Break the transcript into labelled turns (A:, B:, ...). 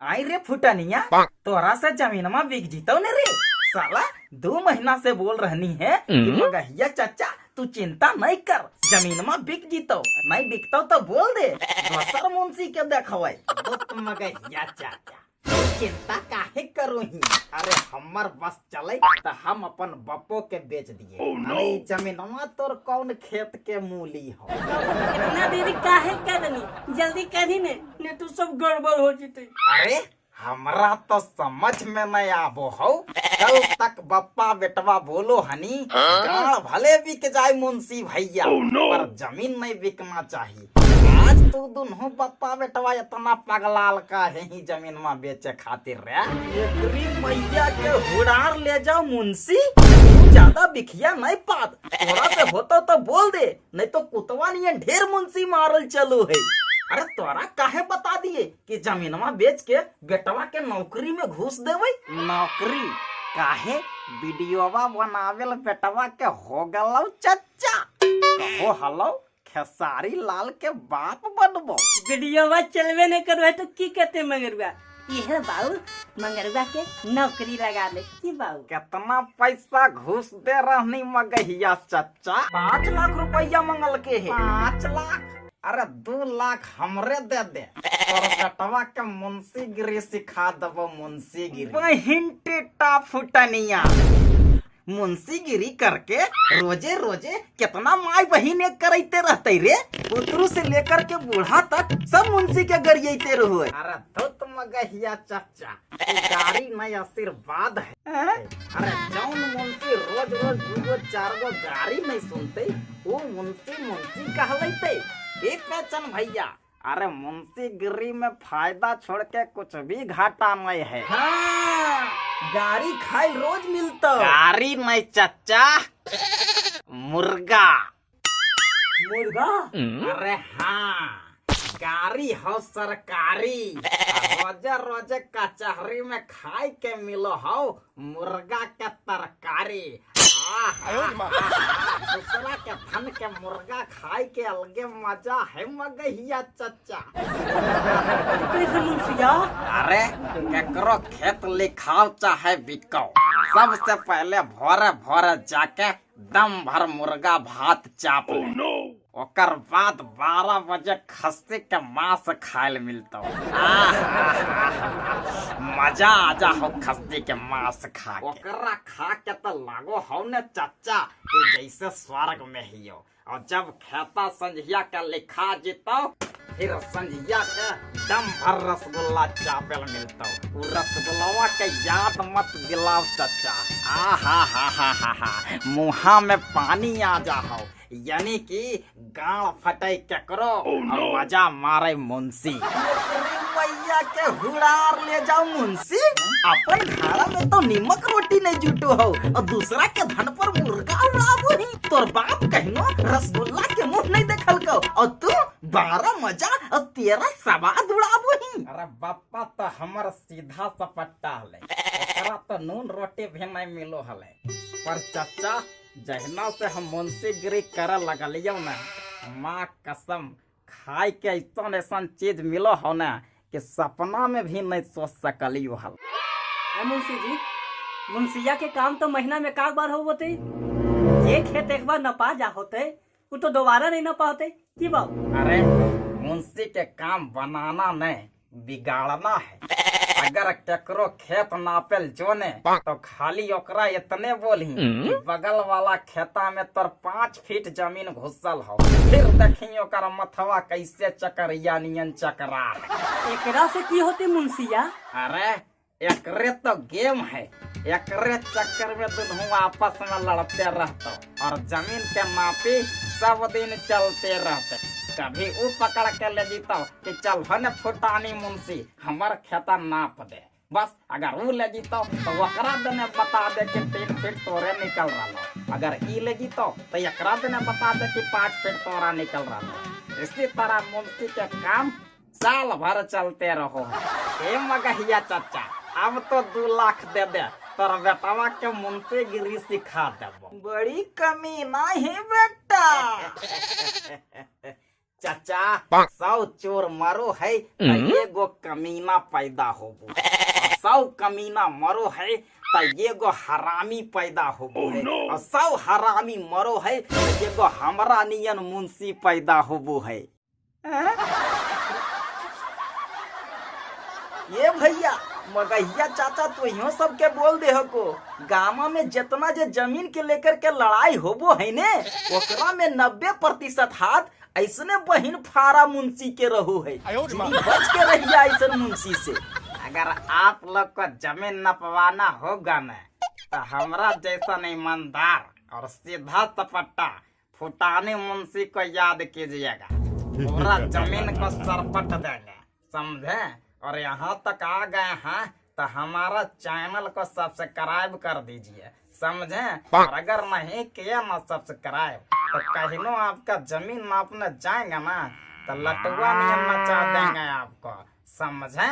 A: आई रे फुटनिया, तोरा से जमीनमा बिक जीतो न रे। साला 2 महीना से बोल रहनी है कि मगहिया चाचा तू चिंता नहीं कर, जमीनमा बिक जीतो। नहीं बिकतो तो बोल दे, दोसर मुंशी के देखवाई। तो मगहिया चाचा चिंता काहे करो ही? अरे हमर बस चले तो हम अपन बप्पो के बेच दिए। अरे जमीनवा तोर कौन खेत के मूली हो?
B: इतना देरी काहे करनी? जल्दी करी ने तू सब गड़बड़ हो जीते।
A: अरे हमरा तो समझ में नहीं आबो हो। कल तक बप्पा बेटवा बोलो हनी गाड़ भले बिक जाए मुंशी भैया, पर जमीन नहीं बिकना चाहिए। आज तू दोनों बप्पा बेटवा इतना पगलाल का है ही जमीन में बेचे खातिर रे। एकरी मैया के हुड़ार ले जाओ मुंशी, ज्यादा बिखिया नहीं पात। तोरा से होता तो बोल दे, नहीं तो कुतवा नहीं ढेर मुंशी मारल चलो है। अरे तोरा काहे बता दिए कि जमीनवा बेच के बेटवा के नौकरी में घुस देवे? नौकरी काहे? वीडियोवा बनावेल बेटवा के हो गलो चच्चा। कहो हलो खेसारी लाल के बाप बनबो।
B: वीडियो चलवे नहीं करवा तो की कहते मंगरुआ? ये बाबू मंगरुआ के नौकरी लगा ले की बाबू।
A: कितना पैसा घुस दे रहनी मगहिया चच्चा? 5 लाख रुपया मंगल के है। 5 लाख? अरे 2 लाख हमरे दे दे, और बेटवा के मुंशी गिरी सिखा दबो। मुंशी गिरी हिंटी टाप फुटनिया मुंशी गिरी करके रोजे रोजे कितना माई बहिने करते रहते रे। उतरू से लेकर के बूढ़ा तक सब मुंशी के गरियते रहो। अरे तो तुम गहिया चाचा गाड़ी नहीं आशीर्वाद है। अरे जौन मुंशी रोज रोज 2-4 गाड़ी नहीं सुनते, वो मुंशी कहलते। पेचन भैया, अरे मुंशी गिरी में फायदा छोड़ के कुछ भी घाटा नहीं है। हाँ, गाड़ी खाई रोज मिलता। गाड़ी नहीं चच्चा, मुर्गा।
B: मुर्गा?
A: अरे हाँ, गाड़ी हो सरकारी। रोजे रोजे कचहरी में खाई के मिलो हो मुर्गा के तरकारी। दूसरा के धन के मुर्गा खाई के अलगे मजा है मगहिया चच्चा। अरे केकरो खेत लिखाओ चाहे बिको, सबसे पहले भोरे भोरे जाके दम भर मुर्गा भात चाप ले। ओकर बाद 12 बजे खस्सी के मांस खाए मिलता। मजा आ जा हो खस्सी के मांस खा के। ओकरा खा के तो लागो हो ने चच्चा कि जैसे स्वर्ग में ही हो। और जब खाता संझिया का लिखा जीतो, फिर संझिया के दम भर रसगुल्ला चापेल मिलता। रसगुल्ला के याद मत दिलाओ चच्चा। हा मुहा में पानी आ जाओ, यानी कि गाड़ फटे केकरो और मजा मारे मुंशी। मैया के हुड़ार ले जाओ मुंशी। अपन घड़ा में तो नीमक रोटी नहीं जुटो हो, और दूसरा के धन पर मुर्गा उड़ाबो ही। तोर बाप कहनो रसगुल्ला के मुंह नहीं देखल को, और तू 12 मजा और 13 सवाद उड़ाबो ही। अरे बापा तो हमर सीधा सपट्टा हले, एकरा तो नून रोटी भी नहीं मिलो हले। पर चाचा जहना से हम मुंशी गिरी कर लगलियो ना, माँ कसम खाए के ऐसा चीज मिलो हो ना कि सपना में भी नहीं सोच सकलियो हल।
B: मुंशी जी, मुंशिया के काम तो महीना में का बार होते? ये खेत एक बार नपा जा होते, वो तो दोबारा नहीं नपा होते की बाबू?
A: अरे मुंशी के काम बनाना नहीं बिगाड़ना है। अगर केकरो खेत नापेल जोने तो खाली ओकरा इतने बोली कि बगल वाला खेता में तोर 5 फीट जमीन घुसल हो, फिर देखी ओकर मथवा कैसे चकरिया नियन चकरा।
B: एकरा से की होती मुंशिया?
A: अरे एकरे तो गेम है, एकरे चक्कर में दोनों आपस में लड़ते रहते और जमीन के नापी सब दिन चलते रहते। कभी वो पकड़ के ले जीता कि चल भन फुटानी मुंशी हमार खेता नाप दे। बस अगर वो ले जीतो तो वकरा देने बता दे कि 3 फीट तोरे निकल रहा। अगर ई ले जीतो तो एकरा देने बता दे कि 5 फीट तोरा निकल रहा। इसी तरह मुंशी के काम साल भर चलते रहो। हे मगहिया चाचा, अब तो 2 लाख दे दे, तोर बेटवा के मुंशी गिरी सिखा देबो। बड़ी कमी नहीं बेटा। चाचा 100 चोर मरो है तो एगो कमीना पैदा होबो, 100 कमीना मरो है तो एगो हरामी पैदा होबो है, और 100 हरामी मरो है तो एगो हमरा नियन मुंशी पैदा होबो है। ये भैया मगहिया चाचा तो यो सबके बोल दे हको, गामा में जितना जे जमीन के लेकर के लड़ाई होबो है ने ओकरा में 90% हाथ ऐसने बहिन फारा मुंशी के रहो है। बच के रहिए ऐसन मुंशी से। अगर आप लोग को जमीन नपवाना होगा न तो हमरा जैसा ईमानदार और सीधा सपट्टा फुटाने मुंशी को याद कीजिएगा, पूरा जमीन को सरपट देंगे, समझे। और यहाँ तक आ गए हैं तो हमारा चैनल को सब्सक्राइब कर दीजिए, समझे। और अगर नहीं किया ना सब्सक्राइब तो कहीं आपका जमीन नापने जाएंगे ना तो लटुआ नियम नचा देंगे आपको, समझे।